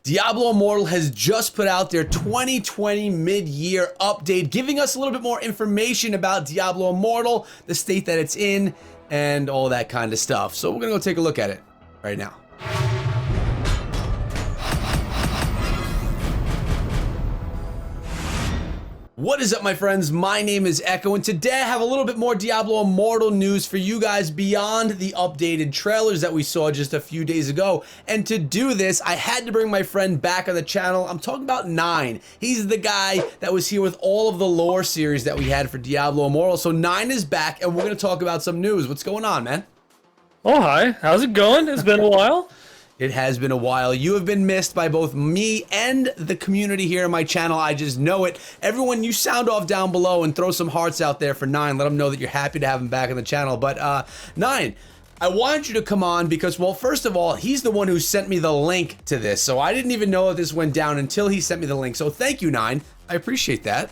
Diablo Immortal has just put out their 2020 mid-year update, giving us a little bit more information about Diablo Immortal, the state that it's in, and all that kind of stuff. So we're gonna go take a look at it right now. What is up, my friends? My name is Echo, and today I have a little bit more Diablo Immortal news for you guys beyond the updated trailers that we saw just a few days ago. And to do this, I had to bring my friend back on the channel. I'm talking about Nein. He's the guy that was here with all of the lore series that we had for Diablo Immortal. So Nein is back, and we're going to talk about some news. What's going on, man? Oh, hi. How's it going? It's been a while. It has been a while. You have been missed by both me and the community here on my channel. I just know it. Everyone, you sound off down below and throw some hearts out there for Nein. Let him know that you're happy to have him back on the channel. But Nein, I wanted you to come on because, well, first of all, he's the one who sent me the link to this. So I didn't even know that this went down until he sent me the link. So thank you, Nein. I appreciate that.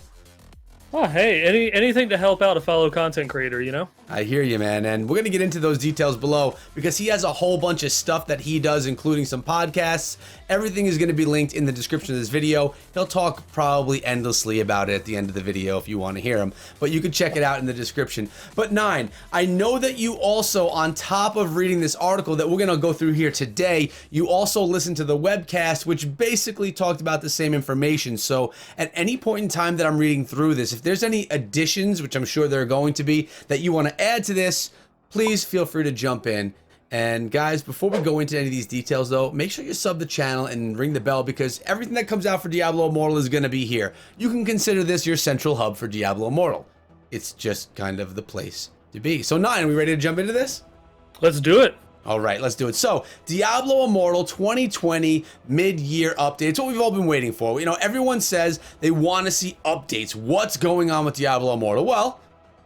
Oh, hey, anything to help out a fellow content creator, you know? I hear you, man, and we're going to get into those details below because he has a whole bunch of stuff that he does, including some podcasts. Everything is going to be linked in the description of this video. He'll talk probably endlessly about it at the end of the video if you want to hear him, but you can check it out in the description. But Nein, I know that you also, on top of reading this article that we're going to go through here today, you also listened to the webcast, which basically talked about the same information. So at any point in time that I'm reading through this, if there's any additions, which I'm sure there are going to be, that you want to add to this, please feel free to jump in. And guys, before we go into any of these details though, make sure you sub the channel and ring the bell because everything that comes out for Diablo Immortal is going to be here. You can consider this your central hub for Diablo Immortal. It's just kind of the place to be. So Nein, are we ready to jump into this? Let's do it. All right, let's do it. So, Diablo Immortal 2020 mid-year update. It's what we've all been waiting for. You know, everyone says they want to see updates. What's going on with Diablo Immortal? Well,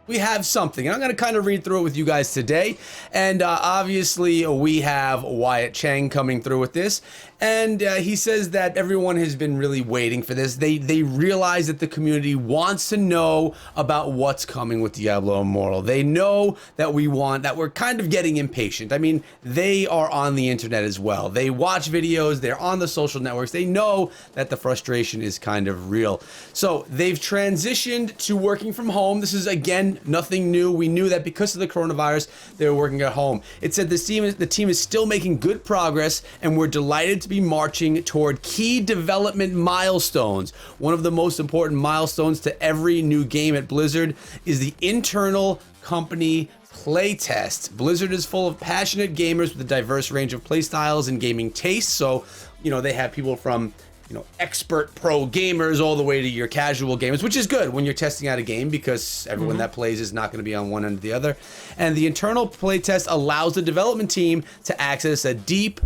we have something, and I'm going to kind of read through it with you guys today. And obviously, we have Wyatt Chang coming through with this. And he says that everyone has been really waiting for this. They realize that the community wants to know about what's coming with Diablo Immortal. They know that we're kind of getting impatient. I mean, they are on the internet as well. They watch videos, they're on the social networks. They know that the frustration is kind of real. So they've transitioned to working from home. This is, again, nothing new. We knew that because of the coronavirus, they were working at home. It said the team is still making good progress, and we're delighted to be marching toward key development milestones. One of the most important milestones to every new game at Blizzard is the internal company playtest. Blizzard is full of passionate gamers with a diverse range of playstyles and gaming tastes. So, you know, they have people from, you know, expert pro gamers all the way to your casual gamers, which is good when you're testing out a game because everyone that plays is not going to be on one end or the other. And the internal playtest allows the development team to access a deep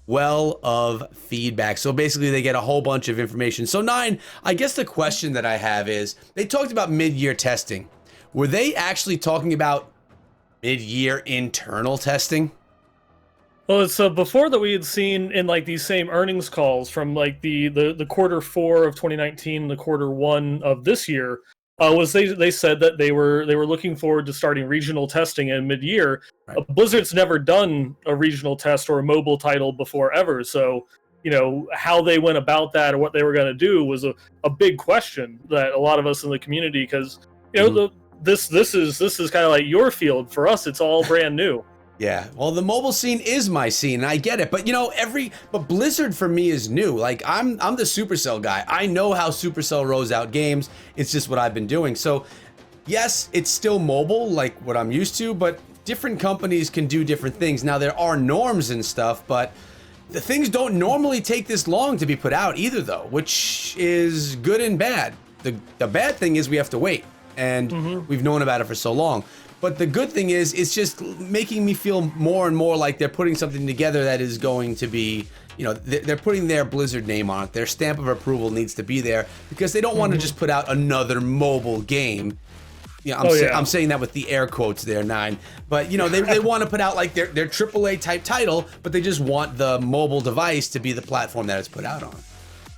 well of feedback. So basically they get a whole bunch of information. So Nein, I guess the question that I have is, they talked about mid-year testing. Were they actually talking about mid-year internal testing? Well, so before that we had seen in like these same earnings calls from like the quarter 4 of 2019 and the quarter 1 of this year, was they said that they were looking forward to starting regional testing in mid-year. Right. Blizzard's never done a regional test or a mobile title before ever, so you know how they went about that or what they were going to do was a big question that a lot of us in the community, because you know this is kind of like your field. For us, it's all brand new. Yeah, well, the mobile scene is my scene, and I get it. But you know, but Blizzard for me is new. Like I'm the Supercell guy. I know how Supercell rolls out games. It's just what I've been doing. So, yes, it's still mobile, like what I'm used to. But different companies can do different things. Now there are norms and stuff, but the things don't normally take this long to be put out either, though, which is good and bad. The bad thing is we have to wait, and we've known about it for so long. But the good thing is, it's just making me feel more and more like they're putting something together that is going to be, you know, they're putting their Blizzard name on it. Their stamp of approval needs to be there because they don't want to just put out another mobile game. You know, I'm saying that with the air quotes there, Nein. But, you know, they want to put out like their AAA type title, but they just want the mobile device to be the platform that it's put out on.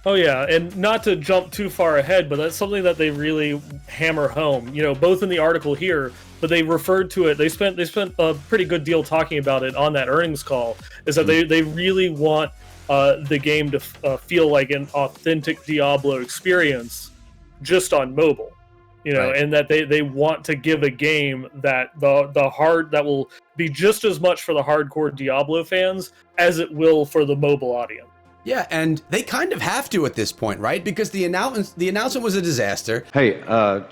Oh yeah, and not to jump too far ahead, but that's something that they really hammer home, you know, both in the article here, but they referred to it, they spent a pretty good deal talking about it on that earnings call, is that they really want the game to feel like an authentic Diablo experience just on mobile. Right. And that they want to give a game that that will be just as much for the hardcore Diablo fans as it will for the mobile audience. Yeah, and they kind of have to at this point, right? Because the announcement was a disaster. Hey,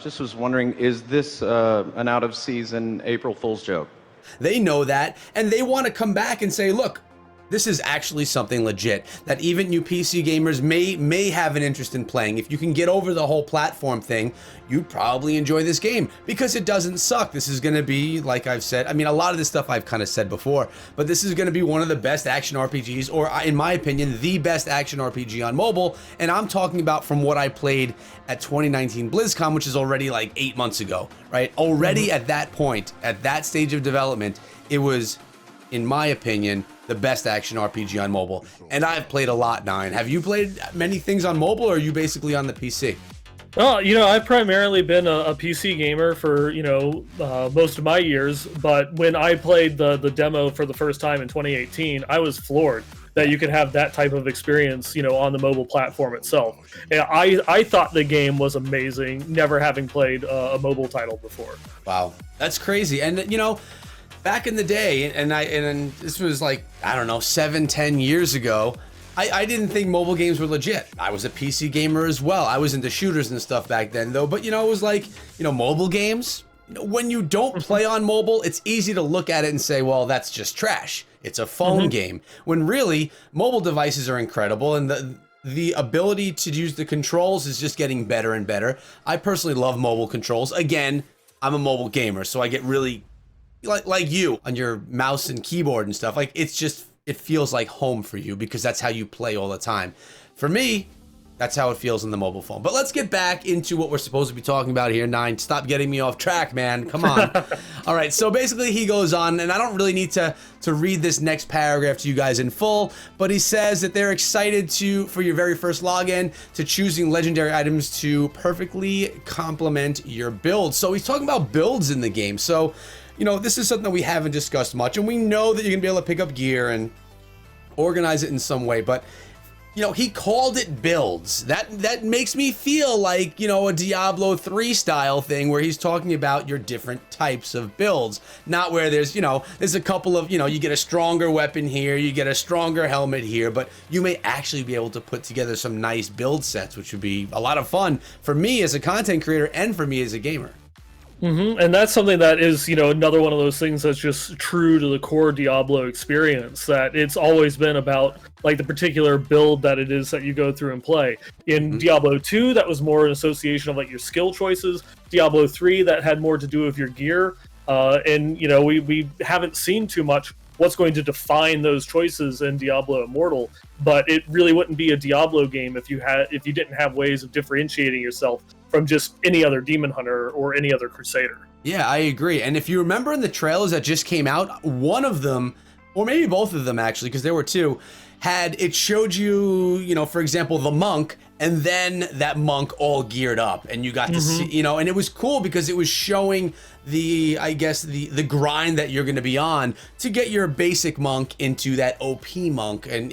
just was wondering, is this an out-of-season April Fool's joke? They know that, and they want to come back and say, look, this is actually something legit that even you PC gamers may have an interest in playing. If you can get over the whole platform thing, you'd probably enjoy this game because it doesn't suck. This is going to be, like I've said, I mean, a lot of this stuff I've kind of said before, but this is going to be one of the best action RPGs, or in my opinion, the best action RPG on mobile. And I'm talking about from what I played at 2019 BlizzCon, which is already like 8 months ago, right? Already at that point, at that stage of development, it was, in my opinion, the best action RPG on mobile. And I've played a lot, Nine. Have you played many things on mobile, or are you basically on the PC? Well, I've primarily been a PC gamer for, most of my years, but when I played the demo for the first time in 2018, I was floored that you could have that type of experience, on the mobile platform itself. And I thought the game was amazing, never having played a mobile title before. Wow, that's crazy. And, back in the day, and this was like, I don't know, 7-10 years ago, I didn't think mobile games were legit. I was a PC gamer as well. I was into shooters and stuff back then, though. But, it was like, mobile games, when you don't play on mobile, it's easy to look at it and say, well, that's just trash. It's a phone game. When really, mobile devices are incredible, and the ability to use the controls is just getting better and better. I personally love mobile controls. Again, I'm a mobile gamer, so I get really like you on your mouse and keyboard and stuff. Like, it feels like home for you because that's how you play all the time. For me, that's how it feels on the mobile phone. But let's get back into what we're supposed to be talking about here. Nine, stop getting me off track, man. Come on. All right, so basically he goes on, and I don't really need to read this next paragraph to you guys in full, but he says that they're excited for your very first login, to choosing legendary items to perfectly complement your build. So he's talking about builds in the game. So, this is something that we haven't discussed much, and we know that you're gonna be able to pick up gear and organize it in some way, but he called it builds. That makes me feel like, a Diablo 3 style thing where he's talking about your different types of builds, not where there's a couple of, you get a stronger weapon here, you get a stronger helmet here, but you may actually be able to put together some nice build sets, which would be a lot of fun for me as a content creator and for me as a gamer. And that's something that is, another one of those things that's just true to the core Diablo experience, that it's always been about like the particular build that it is that you go through and play. In Diablo 2, that was more an association of like your skill choices. Diablo 3, that had more to do with your gear. And we haven't seen too much what's going to define those choices in Diablo Immortal, but it really wouldn't be a Diablo game if you didn't have ways of differentiating yourself from just any other demon hunter or any other crusader. Yeah, I agree. And if you remember in the trailers that just came out, one of them, or maybe both of them actually, because there were two, it showed you, for example, the monk, and then that monk all geared up, and you got to see, and it was cool because it was showing the grind that you're going to be on to get your basic monk into that OP monk, and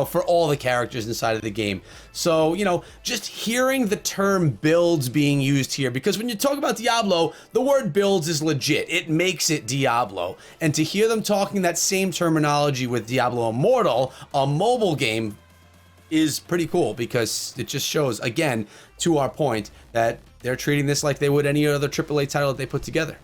for all the characters inside of the game. So, just hearing the term builds being used here, because when you talk about Diablo, the word builds is legit. It makes it Diablo. And to hear them talking that same terminology with Diablo Immortal, a mobile game, is pretty cool, because it just shows, again, to our point, that they're treating this like they would any other AAA title that they put together.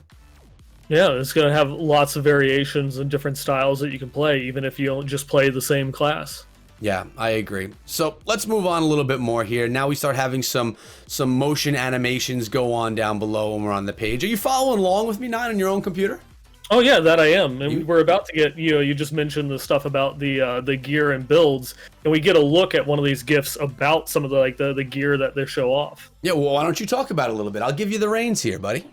Yeah, it's going to have lots of variations and different styles that you can play, even if you don't just play the same class. Yeah, I agree. So let's move on a little bit more here. Now we start having some motion animations go on down below when we're on the page. Are you following along with me, Nine, on your own computer? Oh yeah, that I am. And we're about to get, you just mentioned the stuff about the gear and builds, and we get a look at one of these GIFs about some of the gear that they show off. Yeah, well, why don't you talk about it a little bit? I'll give you the reins here, buddy.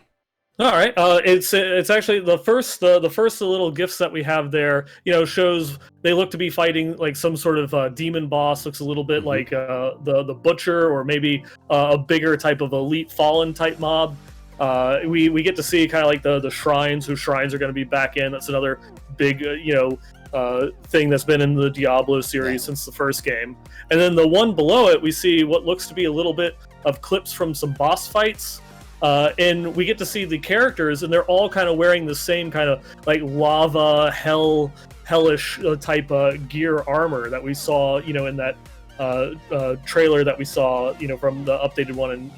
All right. It's actually the first little GIFs that we have there, shows they look to be fighting like some sort of demon boss. Looks a little bit like the Butcher, or maybe a bigger type of elite fallen type mob. We get to see kind of like the shrines, whose shrines are going to be back in. That's another big thing that's been in the Diablo series since the first game. And then the one below it, we see what looks to be a little bit of clips from some boss fights. And we get to see the characters, and they're all kind of wearing the same kind of like lava, hellish type gear armor that we saw, in that trailer that we saw, from the updated one in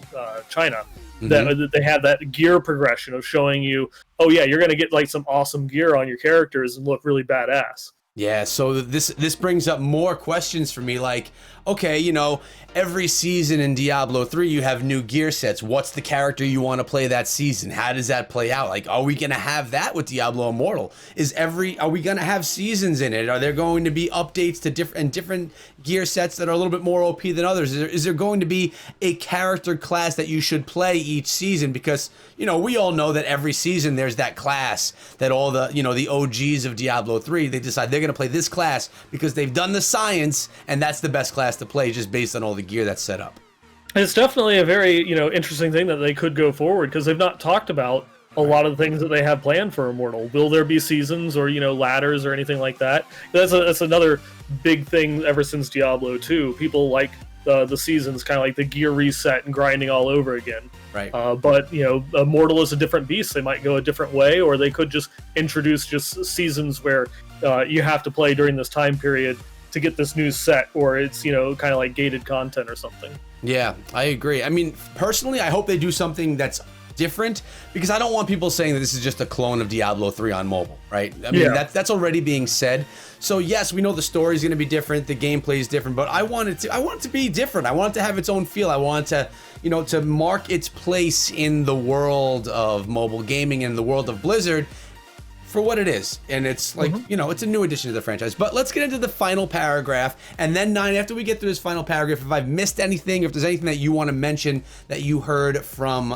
China. That they have that gear progression of showing you, oh yeah, you're gonna get like some awesome gear on your characters and look really badass. Yeah, so this brings up more questions for me, like, okay, every season in Diablo 3 you have new gear sets. What's the character you want to play that season? How does that play out? Like, are we going to have that with Diablo Immortal? Are we going to have seasons in it? Are there going to be updates to different gear sets that are a little bit more OP than others? Is there going to be a character class that you should play each season? Because, we all know that every season there's that class that all the, the OGs of Diablo 3, they decide they're going to play this class because they've done the science and that's the best class to play just based on all the gear that's set up. It's definitely a very, interesting thing that they could go forward, because they've not talked about a lot of the things that they have planned for Immortal. Will there be seasons or, ladders or anything like that? That's another big thing ever since Diablo 2. People like the seasons, kind of like the gear reset and grinding all over again. Right. But, Immortal is a different beast. They might go a different way, or they could just introduce just seasons where you have to play during this time period to get this new set, or it's, kind of like gated content or something. Yeah, I agree. I mean, personally, I hope they do something that's different, because I don't want people saying that this is just a clone of Diablo 3 on mobile, right? I mean, that's already being said. So yes, we know the story is going to be different, the gameplay is different, but I want it to be different. I want it to have its own feel. I want it to, to mark its place in the world of mobile gaming and the world of Blizzard for what it is. And it's like, it's a new addition to the franchise. But let's get into the final paragraph. And then, Nein, after we get through this final paragraph, if I've missed anything, if there's anything that you want to mention that you heard from,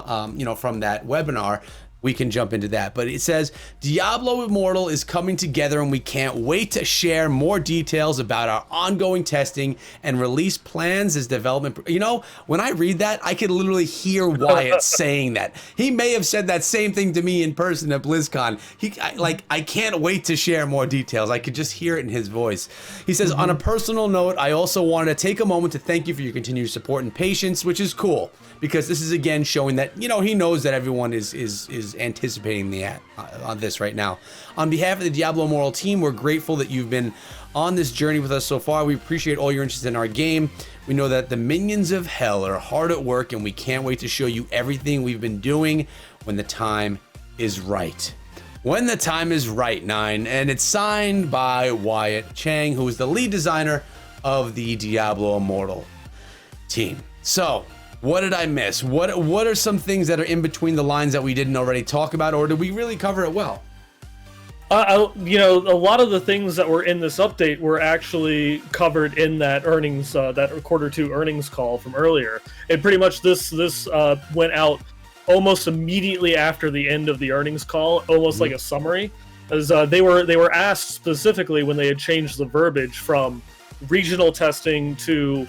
from that webinar, we can jump into that. But it says, Diablo Immortal is coming together and we can't wait to share more details about our ongoing testing and release plans as development. When I read that, I could literally hear Wyatt saying that. He may have said that same thing to me in person at BlizzCon. I can't wait to share more details. I could just hear it in his voice. He says, on a personal note, I also wanted to take a moment to thank you for your continued support and patience, which is cool, because this is again showing that, he knows that everyone is anticipating on this right now. On behalf of the Diablo Immortal team, we're grateful that you've been on this journey with us so far. We appreciate all your interest in our game. We know that the minions of hell are hard at work, and we can't wait to show you everything we've been doing when the time is right. When the time is right, Nein. And it's signed by Wyatt Chang, who is the lead designer of the Diablo Immortal team. So, what did I miss? What are some things that are in between the lines that we didn't already talk about, or did we really cover it well? A lot of the things that were in this update were actually covered in that earnings, that Q2 earnings call from earlier. And pretty much this went out almost immediately after the end of the earnings call, almost like a summary, as they were asked specifically when they had changed the verbiage from regional testing to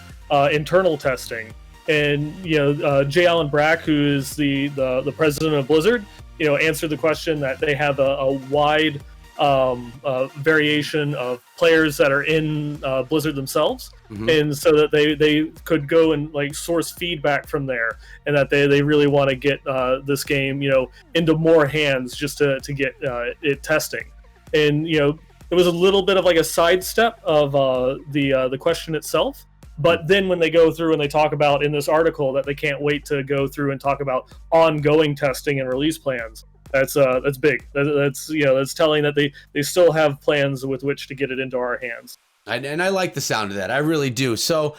internal testing. And J. Allen Brack, who is the president of Blizzard, answered the question that they have a wide variation of players that are in Blizzard themselves, and so that they could go and like source feedback from there, and that they really want to get this game into more hands just to get it testing. And it was a little bit of like a sidestep of the question itself. But then when they go through and they talk about in this article that they can't wait to go through and talk about ongoing testing and release plans, that's big. That's telling that they still have plans with which to get it into our hands. And I like the sound of that. I really do. So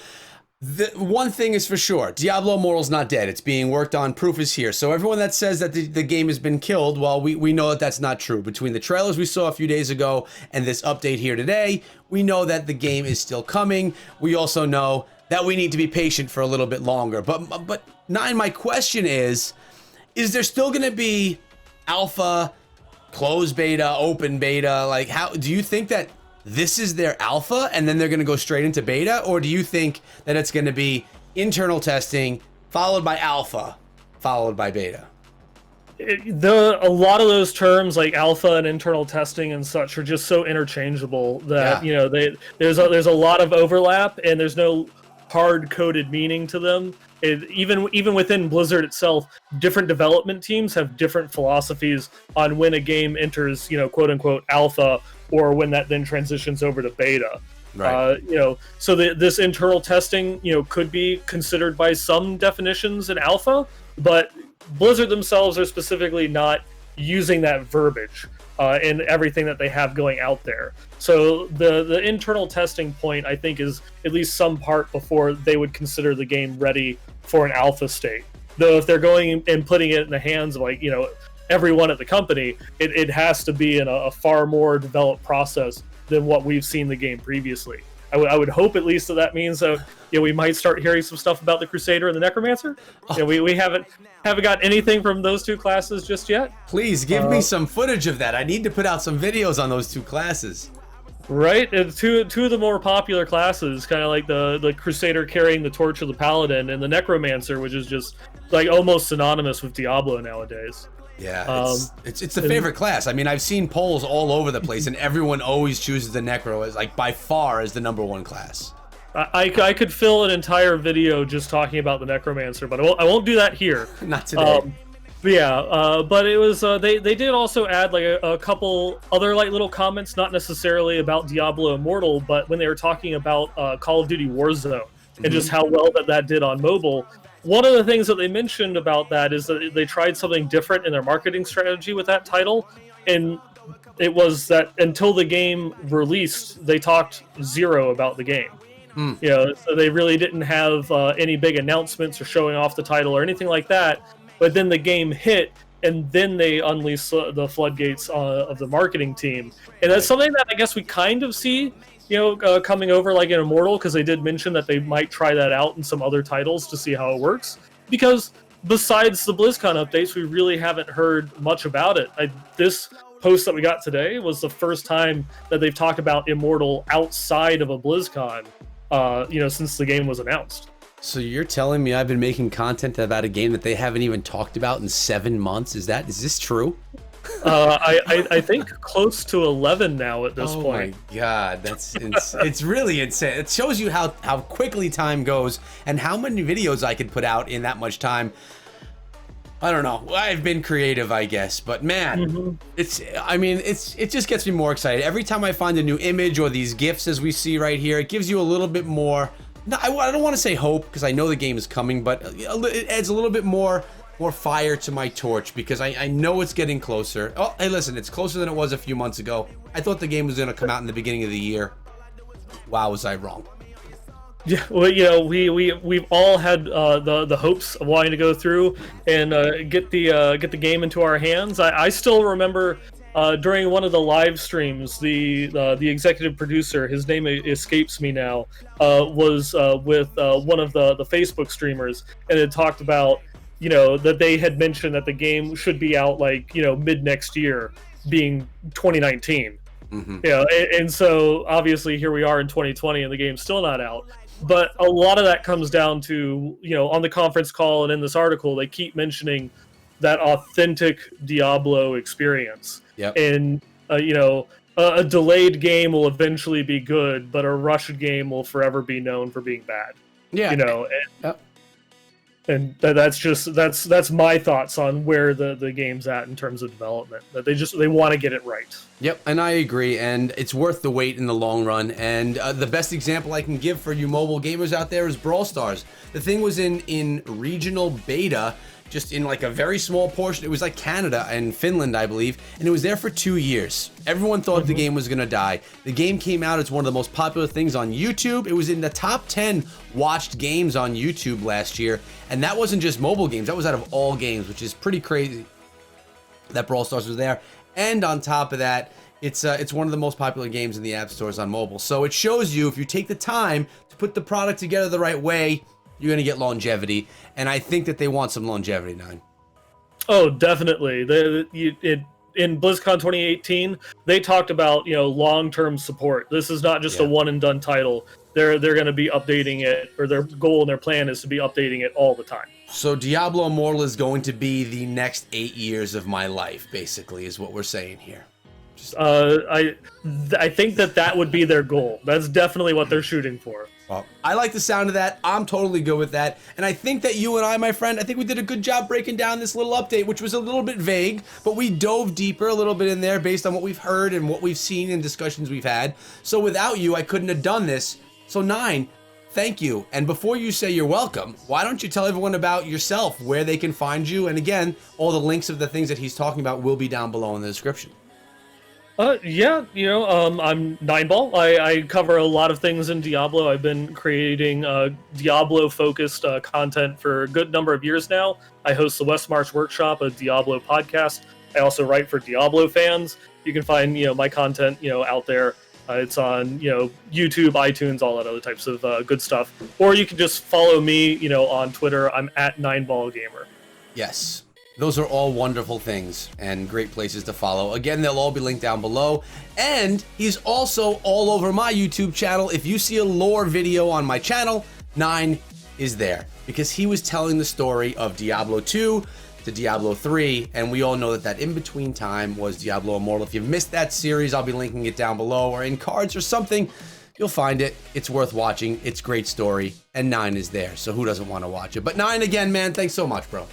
the one thing is for sure, Diablo Immortal's not dead. It's being worked on. Proof is here. So everyone that says that the game has been killed, well, we know that that's not true. Between the trailers we saw a few days ago and this update here today, we know that the game is still coming. We also know that we need to be patient for a little bit longer. But Nein, my question is there still going to be alpha, closed beta, open beta? Like, how do you think that this is their alpha and then they're going to go straight into beta? Or do you think that it's going to be internal testing followed by alpha followed by beta? A lot of those terms like alpha and internal testing and such are just so interchangeable that there's a lot of overlap, and there's no hard coded meaning to them. Even within Blizzard itself, different development teams have different philosophies on when a game enters, quote unquote alpha, or when that then transitions over to beta. Right. So this internal testing, could be considered by some definitions an alpha, but Blizzard themselves are specifically not using that verbiage in everything that they have going out there. So the internal testing point, I think, is at least some part before they would consider the game ready for an alpha state. Though if they're going and putting it in the hands of everyone at the company, it has to be in a far more developed process than what we've seen the game previously. I would hope at least that means we might start hearing some stuff about the Crusader and the Necromancer. We haven't got anything from those two classes just yet. Please give me some footage of that. I need to put out some videos on those two classes. Right, and two of the more popular classes, kind of like the Crusader carrying the torch of the Paladin, and the Necromancer, which is just like almost synonymous with Diablo nowadays. Yeah, it's the favorite class. I mean, I've seen polls all over the place, and everyone always chooses the Necro as by far as the #1 class. I could fill an entire video just talking about the Necromancer, but I won't do that here. Not today. But it was they did also add a couple other little comments, not necessarily about Diablo Immortal, but when they were talking about Call of Duty Warzone and just how well that did on mobile. One of the things that they mentioned about that is that they tried something different in their marketing strategy with that title, and it was that until the game released, they talked zero about the game. So they really didn't have any big announcements or showing off the title or anything like that. But then the game hit, and then they unleashed the floodgates of the marketing team, and that's something that I guess we kind of see coming over in Immortal, because they did mention that they might try that out in some other titles to see how it works. Because besides the BlizzCon updates, we really haven't heard much about it. This post that we got today was the first time that they've talked about Immortal outside of a BlizzCon, since the game was announced. So you're telling me I've been making content about a game that they haven't even talked about in 7 months? Is this true? I think close to 11 now at this point. Oh my god, it's really insane. It shows you how quickly time goes and how many videos I could put out in that much time. I don't know. I've been creative, I guess, but man, it just gets me more excited every time I find a new image or these GIFs as we see right here. It gives you a little bit more. No, I don't want to say hope, because I know the game is coming, but it adds a little bit more fire to my torch, because I know it's getting closer. Oh, hey, listen, it's closer than it was a few months ago. I thought the game was going to come out in the beginning of the year. Wow, was I wrong? Yeah, well, we've all had the hopes of wanting to go through and get the game into our hands. I still remember during one of the live streams, the executive producer, his name escapes me now, was with one of the Facebook streamers, and it talked about that they had mentioned that the game should be out mid next year, being 2019. And so obviously here we are in 2020 and the game's still not out. But a lot of that comes down to, on the conference call and in this article, they keep mentioning that authentic Diablo experience. Yep. And, a delayed game will eventually be good, but a rushed game will forever be known for being bad. Yeah. And that's my thoughts on where the game's at in terms of development. That they want to get it right. Yep, and I agree, and it's worth the wait in the long run. And the best example I can give for you mobile gamers out there is Brawl Stars. The thing was in regional beta, just in a very small portion. It was Canada and Finland, I believe, and it was there for 2 years. Everyone thought the game was gonna die. The game came out as one of the most popular things on YouTube. It was in the top 10 watched games on YouTube last year, and that wasn't just mobile games. That was out of all games, which is pretty crazy that Brawl Stars was there. And on top of that, it's one of the most popular games in the app stores on mobile. So it shows you, if you take the time to put the product together the right way, you're going to get longevity, and I think that they want some longevity, Nine. Oh, definitely. In BlizzCon 2018, they talked about long-term support. This is not just a one-and-done title. they're going to be updating it, or their goal and their plan is to be updating it all the time. So Diablo Immortal is going to be the next 8 years of my life, basically, is what we're saying here. I think that would be their goal. That's definitely what they're shooting for. Well, I like the sound of that. I'm totally good with that. And I think that you and I, my friend, I think we did a good job breaking down this little update, which was a little bit vague, but we dove deeper a little bit in there based on what we've heard and what we've seen in discussions we've had. So without you, I couldn't have done this. So Nein, thank you. And before you say you're welcome, why don't you tell everyone about yourself, where they can find you? And again, all the links of the things that he's talking about will be down below in the description. Yeah, I'm Nineball. I cover a lot of things in Diablo. I've been creating Diablo-focused content for a good number of years now. I host the West March Workshop, a Diablo podcast. I also write for Diablo fans. You can find, my content, out there. It's on, YouTube, iTunes, all that other types of good stuff. Or you can just follow me, on Twitter. I'm at Nineballgamer. Yes. Those are all wonderful things and great places to follow. Again, they'll all be linked down below. And he's also all over my YouTube channel. If you see a lore video on my channel, Nein is there because he was telling the story of Diablo 2 to Diablo 3. And we all know that in-between time was Diablo Immortal. If you've missed that series, I'll be linking it down below or in cards or something. You'll find it. It's worth watching. It's a great story. And Nein is there. So who doesn't want to watch it? But Nein, again, man, thanks so much, bro.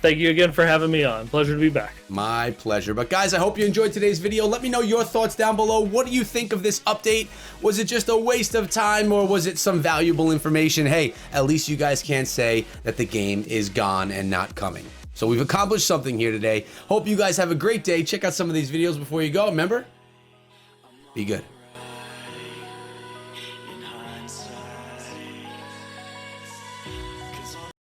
Thank you again for having me on. Pleasure to be back. My pleasure. But guys, I hope you enjoyed today's video. Let me know your thoughts down below. What do you think of this update? Was it just a waste of time or was it some valuable information? Hey, at least you guys can't say that the game is gone and not coming. So we've accomplished something here today. Hope you guys have a great day. Check out some of these videos before you go. Remember, be good.